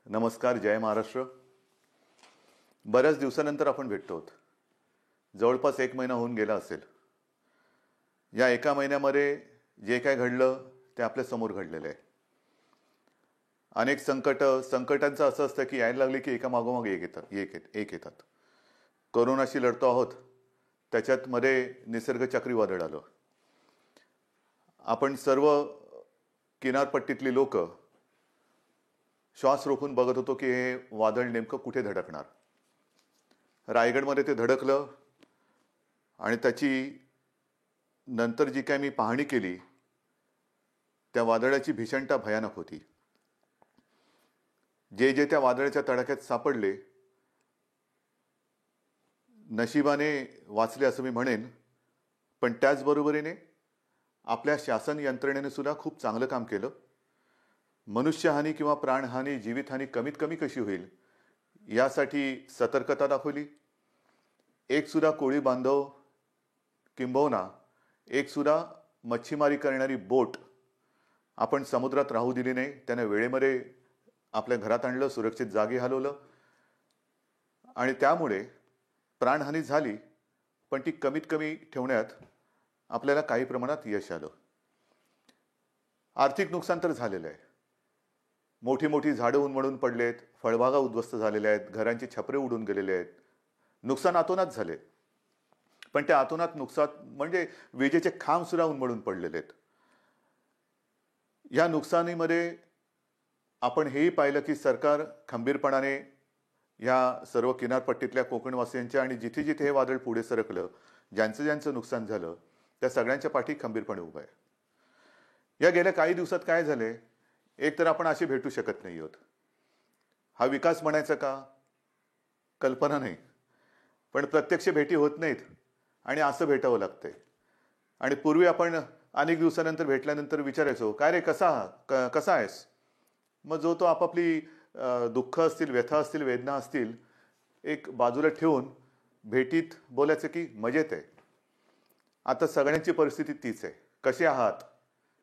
नमस्कार, जय महाराष्ट्र. बऱ्याच दिवसानंतर आपण भेटतो आहोत. जवळपास 1 महिना होऊन गेला असेल. या एका महिन्यामध्ये जे काय घडलं ते आपल्या समोर घडलेलं आहे. अनेक संकटांचं असं असतं की यायला लागले की एका मागोमाग एक येतात. कोरोनाशी लढतो आहोत, त्याच्यात मध्ये निसर्ग चक्रीवादळ आलं. आपण सर्व किनारपट्टीतली लोक श्वास रोखून बघत होतो की हे वादळ नेमकं कुठे धडकणार. रायगडमध्ये ते धडकलं आणि त्याची नंतर जी काय मी पाहणी केली त्या वादळाची भीषणता भयानक होती. जे त्या वादळाच्या तडाख्यात सापडले नशिबाने वाचले असं मी म्हणेन, पण त्याचबरोबरीने आपल्या शासन यंत्रणेने सुद्धा खूप चांगलं काम केलं. मनुष्यहानी किंवा प्राणहानी, जीवितहानी कमीत कमी कशी होईल यासाठी सतर्कता दाखवली. एक सुद्धा कोळी बांधव किंबहुना एक सुद्धा मच्छीमारी करणारी बोट आपण समुद्रात राहू दिली नाही. त्याने वेळेमध्ये आपल्या घरात आणलं, सुरक्षित जागी हलवलं आणि त्यामुळे प्राणहानी झाली, पण ती कमीत कमी ठेवण्यात आपल्याला काही प्रमाणात यश आलं. आर्थिक नुकसान तर झालेलं आहे. मोठी मोठी झाडं उन्मळून पडलेत, फळबागा उद्ध्वस्त झालेल्या आहेत, घरांची छपरे उडून गेलेले आहेत. नुकसान अतोनात झाले, पण त्या अतोनात नुकसान म्हणजे विजेचे खांब सुद्धा उन्मळून पडलेले आहेत. या नुकसानीमध्ये आपण हेही पाहिलं की सरकार खंबीरपणाने या सर्व किनारपट्टीतल्या कोकणवासियांच्या आणि जिथे जिथे हे वादळ पुढे सरकलं, ज्यांचं नुकसान झालं त्या सगळ्यांच्या पाठी खंबीरपणे उभं आहे. या गेल्या काही दिवसात काय झाले, एक तर आपण असे भेटू शकत नाही आहोत. हा विकास म्हणायचा का, कल्पना नाही, पण प्रत्यक्ष भेटी होत नाहीत आणि असं भेटावं लागतंय. आणि पूर्वी आपण अनेक दिवसानंतर भेटल्यानंतर विचारायचो, काय रे कसा आहेस. मग जो तो आपापली दुःख असतील, व्यथा असतील, वेदना असतील एक बाजूला ठेवून भेटीत बोलायचं की मजेत आहे. आता सगळ्यांची परिस्थिती तीच आहे. कसे आहात,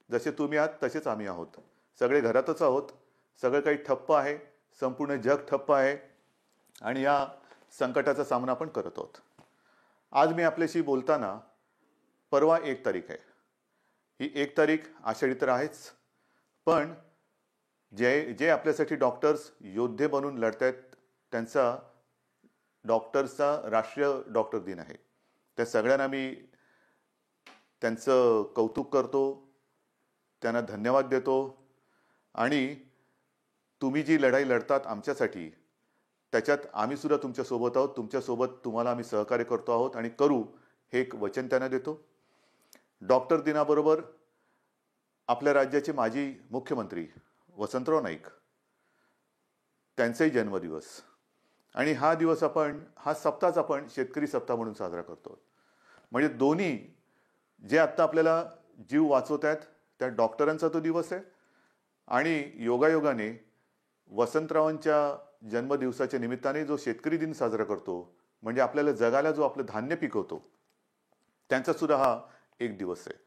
जसे तुम्ही आहात तसेच आम्ही आहोत. सगळे घरातच आहोत. सगळं काही ठप्प आहे, संपूर्ण जग ठप्प आहे आणि या संकटाचा सामना आपण करत आहोत. आज मी आपल्याशी बोलताना परवा 1 तारीख आहे. ही 1 तारीख आषाढी तर आहेच, पण जे आपल्यासाठी डॉक्टर्स योद्धे बनून लढतायत त्यांचा डॉक्टर्सचा राष्ट्रीय डॉक्टर दिन आहे. त्या सगळ्यांना मी त्यांचं कौतुक करतो, त्यांना धन्यवाद देतो. आणि तुम्ही जी लढाई लढतात आमच्यासाठी, त्याच्यात आम्ही सुद्धा तुमच्यासोबत आहोत. तुमच्यासोबत तुम्हाला आम्ही सहकार्य करतो आहोत आणि करू, हे एक वचन त्यांना देतो. डॉक्टर दिनाबरोबर आपल्या राज्याचे माजी मुख्यमंत्री वसंतराव नाईक, त्यांचाही जन्मदिवस आणि हा सप्ताहच आपण शेतकरी सप्ताह म्हणून साजरा करतो. म्हणजे दोन्ही जे आत्ता आपल्याला जीव वाचवत आहेत त्या डॉक्टरांचा तो दिवस आहे आणि योगायोगाने वसंतरावांच्या जन्मदिवसाच्या निमित्ताने जो शेतकरी दिन साजरा करतो, म्हणजे आपल्याला जगाला जो आपलं धान्य पिकवतो, त्यांचा सुद्धा हा एक दिवस आहे.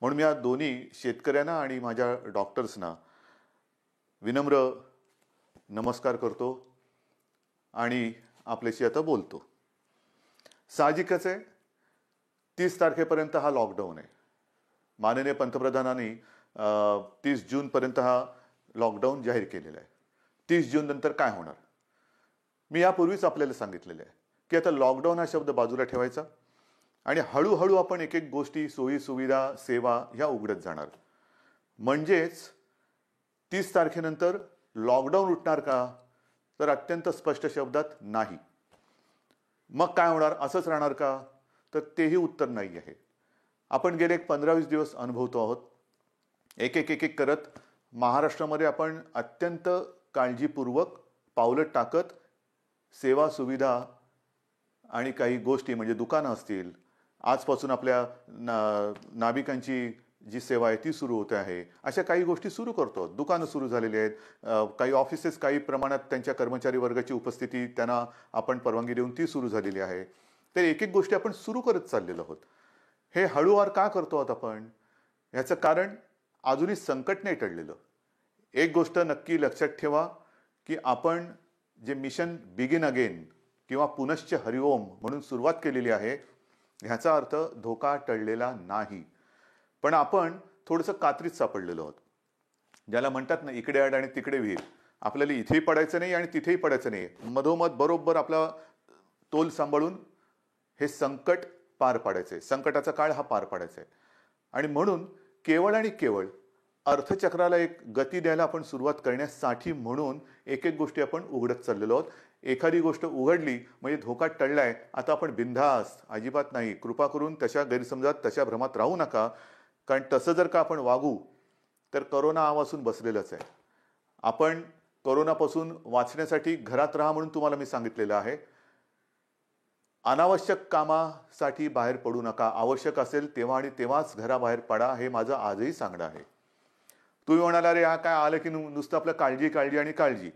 म्हणून मी या दोन्ही शेतकऱ्यांना आणि माझ्या डॉक्टर्सना विनम्र नमस्कार करतो आणि आपल्याशी आता बोलतो. साहजिकच आहे, 30 तारखेपर्यंत हा लॉकडाऊन आहे. माननीय पंतप्रधानांनी 30 जूनपर्यंत हा लॉकडाऊन जाहीर केलेला आहे. 30 जून नंतर काय होणार, मी यापूर्वीच आपल्याला सांगितलेलं आहे की आता लॉकडाऊन हा शब्द बाजूला ठेवायचा आणि हळूहळू आपण एक एक गोष्टी, सोयी सुविधा, सेवा ह्या उघडत जाणार. म्हणजेच 30 तारखेनंतर लॉकडाऊन उठणार का, तर अत्यंत स्पष्ट शब्दात नाही. मग काय होणार, असंच राहणार का, तर तेही उत्तर नाही आहे. आपण गेले 15-20 दिवस अनुभवतो आहोत. एक एक करत महाराष्ट्रामध्ये आपण अत्यंत काळजीपूर्वक पावलं टाकत सेवा सुविधा आणि काही गोष्टी म्हणजे दुकानं असतील, आजपासून आपल्या नाभिकांची जी सेवा आहे ती सुरू होते आहे, अशा काही गोष्टी सुरू करतो. दुकानं सुरू झालेली आहेत, काही ऑफिसेस काही प्रमाणात त्यांच्या कर्मचारी वर्गाची उपस्थिती त्यांना आपण परवानगी देऊन ती सुरू झालेली आहे. तर एक एक गोष्टी आपण सुरू करत चाललेलो आहोत. हे हळूवार का करतो आहोत आपण, ह्याचं कारण अजूनही संकट नाही टळलेलं. एक गोष्ट नक्की लक्षात ठेवा की आपण जे मिशन बिगिन अगेन किंवा पुनश्च हरिओम म्हणून सुरुवात केलेली आहे, ह्याचा अर्थ धोका टळलेला नाही, पण आपण थोडंसं कात्रीत सापडलेलो आहोत. ज्याला म्हणतात ना, इकडे आड आणि तिकडे विहीर. आपल्याला इथेही पडायचं नाही आणि तिथेही पडायचं नाही, मधोमध बरोबर आपला तोल सांभाळून हे संकट पार पाडायचंय, संकटाचा काळ हा पार पाडायचा आहे. आणि म्हणून केवळ आणि केवळ अर्थचक्राला एक गती द्यायला आपण सुरुवात करण्यासाठी म्हणून एक एक गोष्टी आपण उघडत चाललेलो आहोत. एखादी गोष्ट उघडली म्हणजे धोका टळलाय, आता आपण बिनधास्त, अजिबात नाही. कृपा करून तशा गैरसमजात, तशा भ्रमात राहू नका, कारण तसं जर का आपण वागू तर करोना आवासून बसलेलंच आहे. आपण करोनापासून वाचण्यासाठी घरात राहा म्हणून तुम्हाला मी सांगितलेलं आहे. अनावश्यक कामासाठी बाहेर पडू नका. आवश्यक असेल तेव्हा आणि तेव्हाच घराबाहेर पडा, हे माझं आजही सांगणं आहे. तुम्ही म्हणाला, रे हा काय आलं की नुसतं आपलं काळजी काळजी आणि काळजी.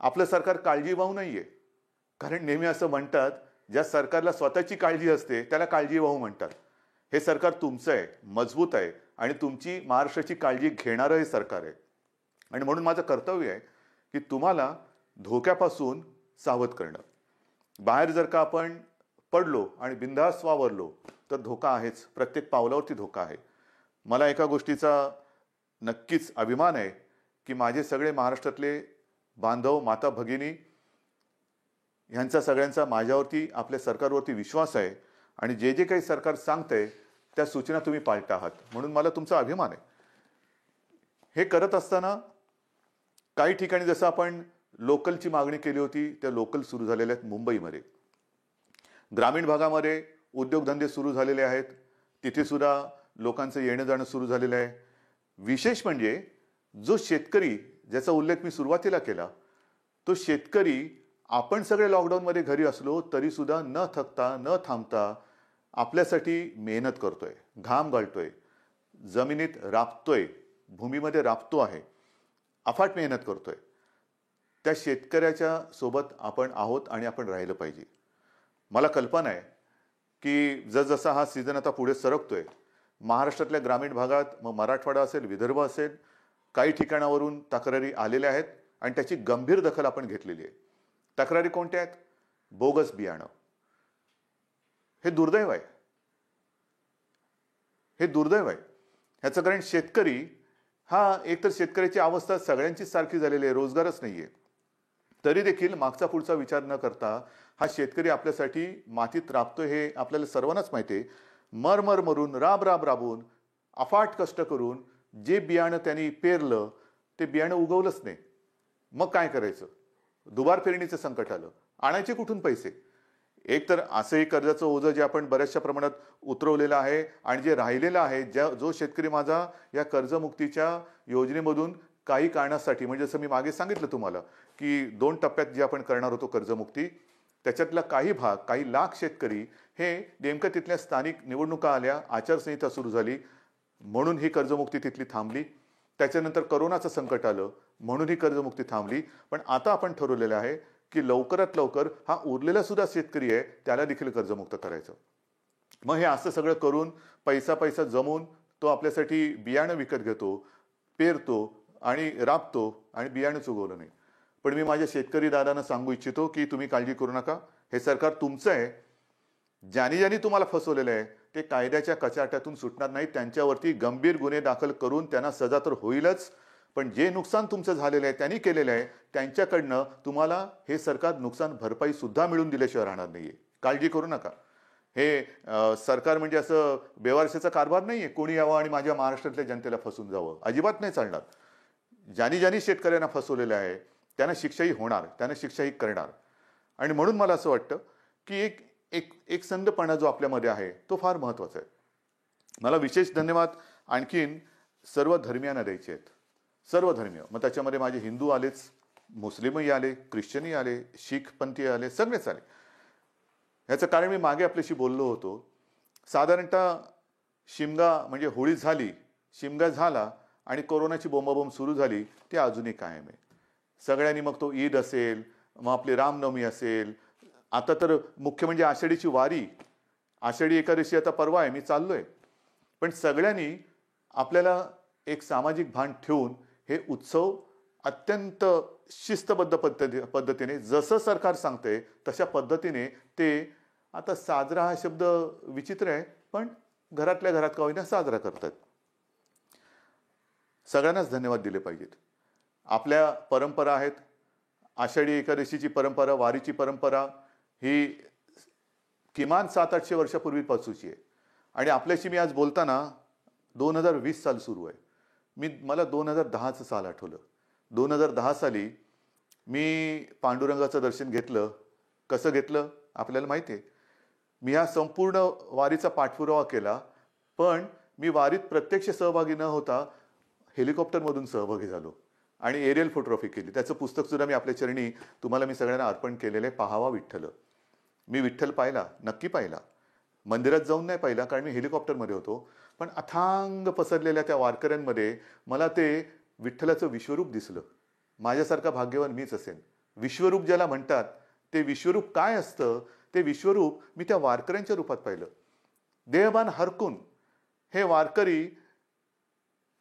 आपलं सरकार काळजीवाहू नाहीये, कारण नेहमी असं म्हणतात, ज्या सरकारला स्वतःची काळजी असते त्याला काळजीवाहू म्हणतात. हे सरकार तुमचं आहे, मजबूत आहे आणि तुमची महाराष्ट्राची काळजी घेणारं हे सरकार आहे. आणि म्हणून माझं कर्तव्य आहे की तुम्हाला धोक्यापासून सावध करणं. बाहेर जर का आपण पडलो आणि बिनधास्त वावरलो तर धोका आहेच, प्रत्येक पावलावरती धोका आहे. मला एका गोष्टीचा नक्कीच अभिमान आहे की माझे सगळे महाराष्ट्रातले बांधव, माता भगिनी ह्यांचा सगळ्यांचा माझ्यावरती, आपल्या सरकारवरती विश्वास आहे आणि जे जे काही सरकार सांगतंय त्या सूचना तुम्ही पाळत आहात, म्हणून मला तुमचा अभिमान आहे. हे करत असताना काही ठिकाणी जसं आपण लोकलची मागणी केली होती, त्या लोकल सुरू झालेल्या आहेत. मुंबईमध्ये ग्रामीण भागामध्ये उद्योगधंदे सुरू झालेले आहेत, तिथे सुद्धा लोकांचं येणं जाणं सुरू झालेलं आहे. विशेष म्हणजे जो शेतकरी, ज्याचा उल्लेख मी सुरुवातीला केला, तो शेतकरी आपण सगळे लॉकडाऊनमध्ये घरी असलो तरी सुद्धा न थकता, न थांबता आपल्यासाठी मेहनत करतोय, घाम गाळतोय, जमिनीत राबतोय, भूमीमध्ये राबतो आहे, अफाट मेहनत करतोय. त्या शेतकऱ्याच्या सोबत आपण आहोत आणि आपण राहिलं पाहिजे. मला कल्पना आहे की जसजसा हा सीझन आता पुढे सरकतोय, महाराष्ट्रातल्या ग्रामीण भागात, मग मराठवाडा असेल, विदर्भ असेल, काही ठिकाणावरून तक्रारी आलेल्या आहेत आणि त्याची गंभीर दखल आपण घेतलेली आहे. तक्रारी कोणत्या आहेत? बोगस बियाणं. हे दुर्दैव आहे, हे दुर्दैव आहे. ह्याचं कारण शेतकरी हा, एकतर शेतकऱ्याची अवस्था सगळ्यांचीच सारखी झालेली आहे, रोजगारच नाहीये. तरी देखील मागचा पुढचा विचार न करता हा शेतकरी आपल्यासाठी मातीत राबतोय, हे आपल्याला सर्वांनाच माहिती आहे. मरमर मरून, राब राब राबून, अफाट कष्ट करून जे बियाणं त्यांनी पेरलं ते बियाणं उगवलंच नाही. मग काय करायचं? दुबार पेरणीचं संकट आलं, आणायचे कुठून पैसे? एक तर असंही कर्जाचं ओझं जे आपण बऱ्याचशा प्रमाणात उतरवलेलं आहे आणि जे राहिलेलं आहे, जो शेतकरी माझा या कर्जमुक्तीच्या योजनेमधून काही कारणासाठी, म्हणजे जसं मी मागे सांगितलं तुम्हाला की 2 टप्प्यात जे आपण करणार होतो कर्जमुक्ती, त्याच्यातला काही भाग, काही लाख शेतकरी हे नेमकं तिथल्या स्थानिक निवडणुका आल्या, आचारसंहिता सुरू झाली म्हणून ही कर्जमुक्ती तिथली थांबली. त्याच्यानंतर करोनाचं संकट आलं म्हणून ही कर्जमुक्ती थांबली. पण आता आपण ठरवलेलं आहे की लवकरात लवकर हा उरलेला सुद्धा शेतकरी आहे त्याला देखील कर्जमुक्त करायचं. मग हे असं सगळं करून पैसा जमवून तो आपल्यासाठी बियाणं विकत घेतो, पेरतो आणि राबतो आणि बियाणंच उगवलं नाही. पण मी माझ्या शेतकरी दादांना सांगू इच्छितो की तुम्ही काळजी करू नका, हे सरकार तुमचं आहे. ज्यांनी ज्यांनी तुम्हाला फसवलेलं आहे ते कायद्याच्या कचाट्यातून सुटणार नाही. त्यांच्यावरती गंभीर गुन्हे दाखल करून त्यांना सजा तर होईलच, पण जे नुकसान तुमचं झालेलं आहे, त्यांनी केलेलं आहे, त्यांच्याकडनं तुम्हाला हे सरकार नुकसान भरपाई सुद्धा मिळून दिल्याशिवाय राहणार नाहीये. काळजी करू नका. हे सरकार म्हणजे असं बेवारशाचा कारभार नाहीये, कोणी यावं आणि माझ्या महाराष्ट्रातल्या जनतेला फसवून जावं, अजिबात नाही चालणार. ज्यांनी ज्यांनी शेतकऱ्यांना फसवलेलं आहे त्यांना शिक्षाही होणार, त्यांना शिक्षाही करणार. आणि म्हणून मला असं वाटतं की एक संधपणा जो आपल्यामध्ये आहे तो फार महत्वाचा आहे. मला विशेष धन्यवाद आणखीन सर्व धर्मियांना द्यायचे आहेत, सर्व धर्मीय. मग त्याच्यामध्ये माझे हिंदू आलेच, मुस्लिमही आले, ख्रिश्चनही आले, शीख पंथी आले, सगळेच आले. ह्याचं कारण मी मागे आपल्याशी बोललो होतो. साधारणतः शिमगा म्हणजे होळी झाली, शिमगा झाला आणि कोरोनाची बोंबाबोंब सुरू झाली, ती अजूनही कायम आहे. सगळ्यांनी, मग तो ईद असेल, मग आपली रामनवमी असेल, आता तर मुख्य म्हणजे आषाढीची वारी, आषाढी एकादशी आता परवा आहे, मी चाललोय. पण सगळ्यांनी आपल्याला एक सामाजिक भान ठेवून हे उत्सव अत्यंत शिस्तबद्ध पद्धतीने जसं सरकार सांगते तशा पद्धतीने ते, आता साजरा हा शब्द विचित्र आहे, पण घरातल्या घरात का होईना साजरा करतात. सगळ्यांनाच धन्यवाद दिले पाहिजेत. आपल्या परंपरा आहेत. आषाढी एकादशीची परंपरा, वारीची परंपरा ही किमान 700-800 वर्षापूर्वीपासूनची आहे. आणि आपल्याशी मी आज बोलताना 2020 साल सुरू आहे. मला 2010चं साल आठवलं. 2010 साली मी पांडुरंगाचं दर्शन घेतलं. कसं घेतलं आपल्याला माहिती आहे. मी ह्या संपूर्ण वारीचा पाठपुरावा केला, पण मी वारीत प्रत्यक्ष सहभागी न होता हेलिकॉप्टरमधून सहभागी झालो आणि एरियल फोटोग्राफी केली. त्याचं पुस्तक सुद्धा मी आपल्या चरणी तुम्हाला मी सगळ्यांना अर्पण केलेलं आहे. पाहावा विठ्ठल. मी विठ्ठल पाहिला, नक्की पाहिला. मंदिरात जाऊन नाही पाहिला कारण मी हेलिकॉप्टरमध्ये होतो, पण अथांग पसरलेल्या त्या वारकऱ्यांमध्ये मला ते विठ्ठलाचं विश्वरूप दिसलं. माझ्यासारखा भाग्यवान मीच असेन. विश्वरूप ज्याला म्हणतात ते विश्वरूप काय असतं ते विश्वरूप मी त्या वारकऱ्यांच्या रूपात पाहिलं. देहभान हरकून हे वारकरी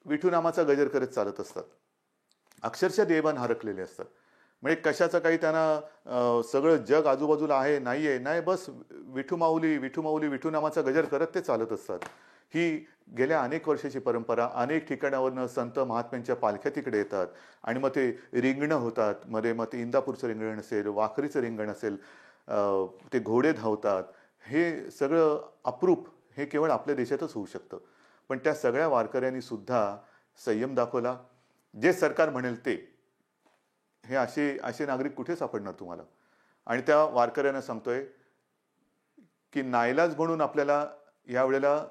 विठू नामाचा गजर करत चालत असतात. अक्षरशः देहभान हरकलेले असतात. म्हणजे कशाचं काही त्यांना सगळं जग आजूबाजूला आहे नाहीये, नाही, बस विठू माऊली विठू माऊली विठू नामाचा गजर करत ते चालत असतात. ही गेल्या अनेक वर्षाची परंपरा. अनेक ठिकाणावरनं संत महात्म्यांच्या पालख्या तिकडे येतात आणि मग ते रिंगणं होतात. मध्ये मग ते इंदापूरचं रिंगण असेल, वाखरीचं रिंगण असेल, ते घोडे धावतात. हे सगळं अप्रूप हे केवळ आपल्या देशातच होऊ शकतं. पण त्या सगळ्या वारकऱ्यांनी सुद्धा संयम दाखवला. जे सरकार म्हणेल ते. हे असे नागरिक कुठे सापडणार तुम्हाला. आणि त्या वारकऱ्यांना सांगतोय की नाईलाज म्हणून आपल्याला यावेळेला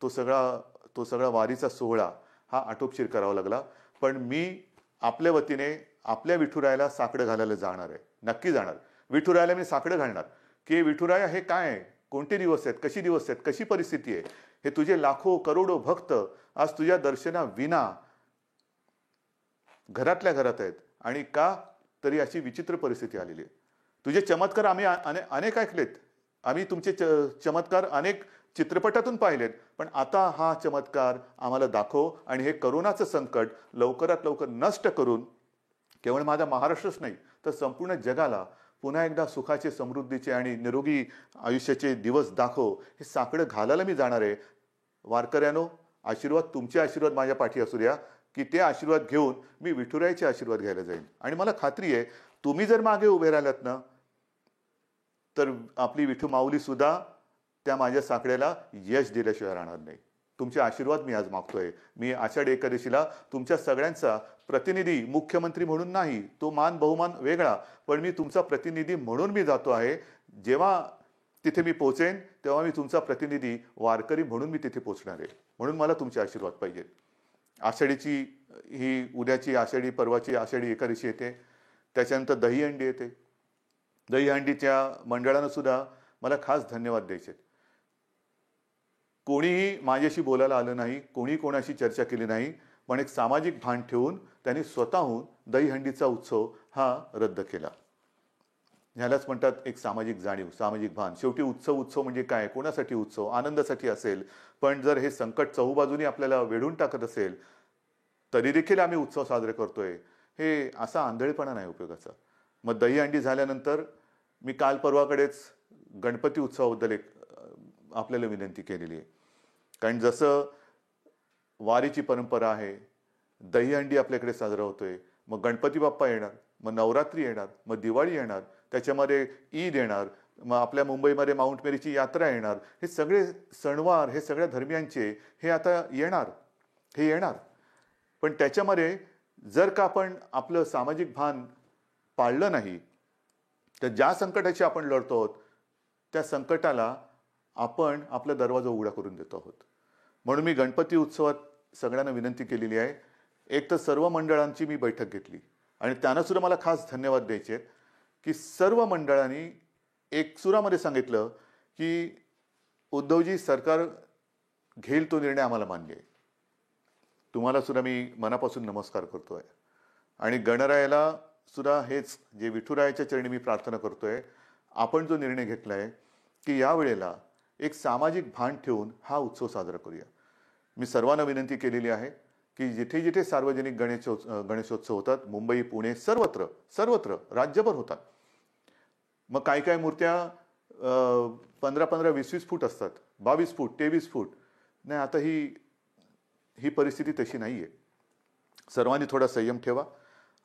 तो सगळा वारीचा सोहळा हा आटोपशीर करावा लागला. पण मी आपल्या वतीने आपल्या विठुरायाला साकडं घालायला जाणार आहे. नक्की जाणार. विठुरायाला मी साकडं घालणार की विठुराया हे काय आहे, कोणते दिवस आहेत, कशी दिवस आहेत, कशी परिस्थिती आहे. हे तुझे लाखो करोडो भक्त आज तुझ्या दर्शना विना घरातल्या घरात आहेत. आणि का तरी अशी विचित्र परिस्थिती आलेली आहे. तुझे चमत्कार आम्ही अनेक ऐकलेत. आम्ही तुमचे चमत्कार अनेक चित्रपटातून पाहिलेत. पण आता हा चमत्कार आम्हाला दाखव आणि हे करोनाचं संकट लवकरात लवकर नष्ट करून केवळ माझा महाराष्ट्रच नाही तर संपूर्ण जगाला पुन्हा एकदा सुखाचे, समृद्धीचे आणि निरोगी आयुष्याचे दिवस दाखव. हे साकडं घालायला मी जाणार आहे. वारकऱ्यानो, आशीर्वाद, तुमचे आशीर्वाद माझ्या पाठी असू द्या की ते आशीर्वाद घेऊन मी विठुरायाचे आशीर्वाद घ्यायला जाईन. आणि मला खात्री आहे तुम्ही जर मागे उभे राहिलात ना तर आपली विठू माऊली सुद्धा त्या माझ्या साकड्याला यश दिल्याशिवाय राहणार नाही. तुमचे आशीर्वाद मी आज मागतोय. मी आषाढी एकादशीला तुमच्या सगळ्यांचा प्रतिनिधी, मुख्यमंत्री म्हणून नाही, तो मान बहुमान वेगळा, पण मी तुमचा प्रतिनिधी म्हणून मी जातो आहे. जेव्हा तिथे मी पोहोचेन तेव्हा मी तुमचा प्रतिनिधी वारकरी म्हणून मी तिथे पोहोचणार आहे. म्हणून मला तुमचे आशीर्वाद पाहिजे. आषाढीची ही उद्याची आषाढी, परवाची आषाढी एकादशी येते. त्याच्यानंतर दहीहंडी येते. दहीहंडीच्या मंडळानं सुद्धा मला खास धन्यवाद द्यायचे. कोणीही माझ्याशी बोलायला आलं नाही, कोणी कोणाशी चर्चा केली नाही, पण एक सामाजिक भान ठेवून त्यांनी स्वतःहून दहीहंडीचा उत्सव हा रद्द केला. ह्यालाच म्हणतात एक सामाजिक जाणीव, सामाजिक भान. शेवटी उत्सव म्हणजे काय, कोणासाठी उत्सव, आनंदासाठी असेल. पण जर हे संकट चहूबाजूनी आपल्याला वेढून टाकत असेल तरी देखील आम्ही उत्सव साजरे करतोय, हे असा आंधळेपणा नाही उपयोगाचा. मग दहीहंडी झाल्यानंतर मी काल परवाकडेच गणपती उत्सवाबद्दल एक आपल्याला विनंती केलेली आहे. कारण जसं वारीची परंपरा आहे, दहीहंडी आपल्याकडे साजरा होतोय, मग गणपती बाप्पा येणार, मग नवरात्री येणार, मग दिवाळी येणार, त्याच्यामध्ये ईद येणार, मग आपल्या मुंबईमध्ये माउंट मेरीची यात्रा येणार. हे सगळे सणवार, हे सगळ्या धर्मियांचे हे आता येणार. पण त्याच्यामध्ये जर का आपण आपलं सामाजिक भान पाळलं नाही तर ज्या संकटाशी आपण लढतो आहोत त्या संकटाला आपण आपला दरवाजा उघडा करून देतो आहोत. म्हणून मी गणपती उत्सवात सगळ्यांना विनंती केलेली आहे. एक तर सर्व मंडळांची मी बैठक घेतली आणि त्यांना सुद्धा मला खास धन्यवाद द्यायचे आहेत की सर्व मंडळांनी एक सुरामध्ये सांगितलं की उद्धवजी, सरकार घेईल तो निर्णय आम्हाला मान्य आहे. तुम्हाला सुद्धा मी मनापासून नमस्कार करतोय. आणि गणरायाला सुद्धा हेच, जे विठुरायाच्या चरणी मी प्रार्थना करतोय, आपण जो निर्णय घेतलाय की यावेळेला एक सामाजिक भान ठेवून हा उत्सव साजरा करूया. मी सर्वांना विनंती केलेली आहे की जिथे जिथे सार्वजनिक गणेशोत्सव होतात, मुंबई, पुणे, सर्वत्र सर्वत्र राज्यभर होतात. मग काही काही मूर्त्या 15-15, 20-20 फूट असतात, 22 फूट, 23 फूट. नाही, आता ही परिस्थिती तशी नाहीये. सर्वांनी थोडा संयम ठेवा.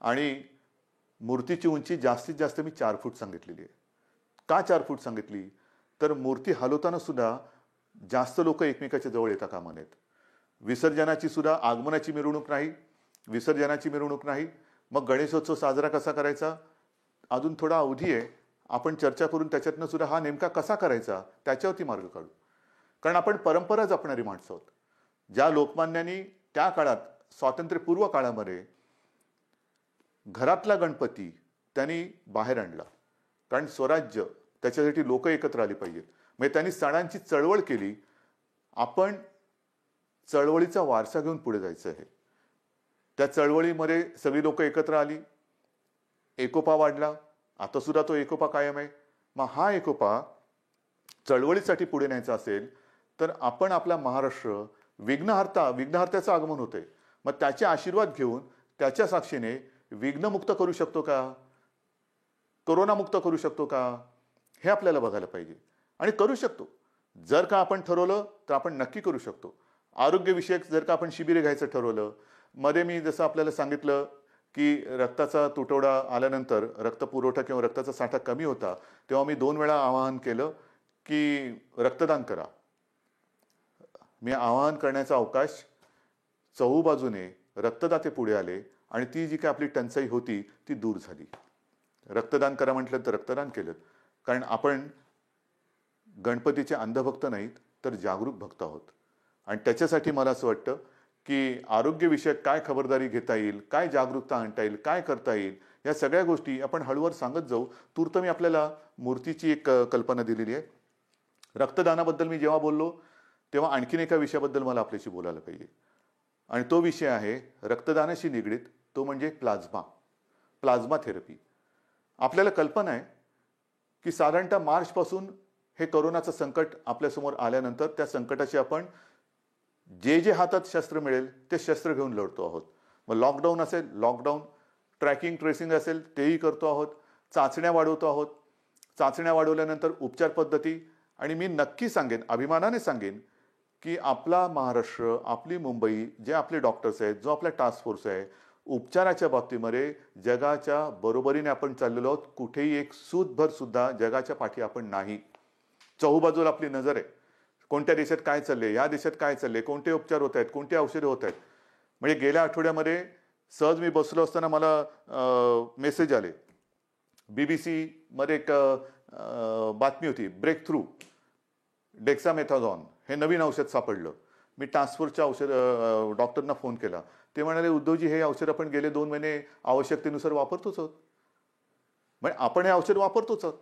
आणि मूर्तीची उंची जास्तीत जास्त मी 4 फूट सांगितलेली आहे. का 4 फूट सांगितली? तर मूर्ती हलवताना सुद्धा जास्त लोक एकमेकाच्या जवळ येता कामा नयेत. विसर्जनाची सुद्धा आगमनाची मिरवणूक नाही, विसर्जनाची मिरवणूक नाही. मग गणेशोत्सव साजरा कसा करायचा? अजून थोडा अवधी आहे. आपण चर्चा करून त्याच्यातनं सुद्धा हा नेमका कसा करायचा त्याच्यावरती मार्ग काढू. कारण आपण परंपरा जपणारी माणसं आहोत. ज्या लोकमान्यांनी त्या काळात स्वातंत्र्यपूर्व काळामध्ये घरातला गणपती त्यांनी बाहेर आणला, कारण स्वराज्य त्याच्यासाठी लोक एकत्र आली पाहिजेत. म्हणजे त्यांनी सणांची चळवळ केली. आपण चळवळीचा वारसा घेऊन पुढे जायचं आहे. त्या चळवळीमध्ये सगळी लोक एकत्र आली, एकोपा वाढला. आता सुद्धा तो एकोपा कायम आहे. मग हा एकोपा चळवळीसाठी पुढे न्यायचा असेल तर आपण आपला महाराष्ट्र विघ्नहर्त्याचं आगमन होते, मग त्याचे आशीर्वाद घेऊन त्याच्या साक्षीने विघ्नमुक्त करू शकतो का, कोरोनामुक्त करू शकतो का, हे आपल्याला बघायला पाहिजे. आणि करू शकतो. जर का आपण ठरवलं तर आपण नक्की करू शकतो. आरोग्यविषयक जर का आपण शिबिरे घ्यायचं ठरवलं, मध्ये मी जसं आपल्याला सांगितलं की रक्ताचा तुटवडा आल्यानंतर रक्तपुरवठा किंवा रक्ताचा साठा कमी होता, तेव्हा मी 2 वेळा आवाहन केलं की रक्तदान करा. मी आवाहन करण्याचा अवकाश चहूबाजूने रक्तदाते पुढे आले आणि ती जी काय आपली टंचाई होती ती दूर झाली. रक्तदान करा म्हटलं तर रक्तदान केलं. कारण आपण गणपतीचे अंधभक्त नाहीत तर जागरूक भक्त आहोत. आणि त्याच्यासाठी मला असं वाटतं की आरोग्यविषयक काय खबरदारी घेता येईल, काय जागरूकता आणता येईल, काय करता येईल, या सगळ्या गोष्टी आपण हळूवार सांगत जाऊ. तूर्त मी आपल्याला मूर्तीची एक कल्पना दिलेली आहे. रक्तदानाबद्दल मी जेव्हा बोललो तेव्हा आणखीन एका विषयाबद्दल मला आपल्याशी बोलायला पाहिजे. आणि तो विषय आहे रक्तदानाशी निगडीत, तो म्हणजे प्लाझ्मा थेरपी. आपल्याला कल्पना आहे की साधारणतः मार्चपासून हे कोरोनाचं संकट आपल्यासमोर आल्यानंतर त्या संकटाशी आपण जे हातात शस्त्र मिळेल ते शस्त्र घेऊन लढतो आहोत. मग लॉकडाऊन असेल, लॉकडाऊन, ट्रॅकिंग ट्रेसिंग असेल तेही करतो आहोत, चाचण्या वाढवतो आहोत. चाचण्या वाढवल्यानंतर उपचार पद्धती. आणि मी नक्की सांगेन, अभिमानाने सांगेन की आपला महाराष्ट्र, आपली मुंबई, जे आपले डॉक्टर्स आहेत, जो आपला टास्क फोर्स आहे, उपचाराच्या बाबतीमध्ये जगाच्या बरोबरीने आपण चाललेलो आहोत. कुठेही एक सूतभर सुद्धा जगाच्या पाठी आपण नाही. चहूबाजूला आपली नजर आहे. कोणत्या देशात काय चाललंय, या देशात काय चाललंय, कोणते उपचार होत आहेत, कोणते औषधे होत आहेत. म्हणजे गेल्या आठवड्यामध्ये सहज मी बसलो असताना मला मेसेज आले. BBC मध्ये एक बातमी होती, ब्रेक थ्रू डेक्सामेथाझॉन हे नवीन औषध सापडलं. मी टास्क फोर्सच्या डॉक्टरना फोन केला. ते म्हणाले, उद्धवजी हे औषध आपण गेले 2 महिने आवश्यकतेनुसार वापरतोच आहोत. म्हणजे आपण हे औषध वापरतोच आहोत.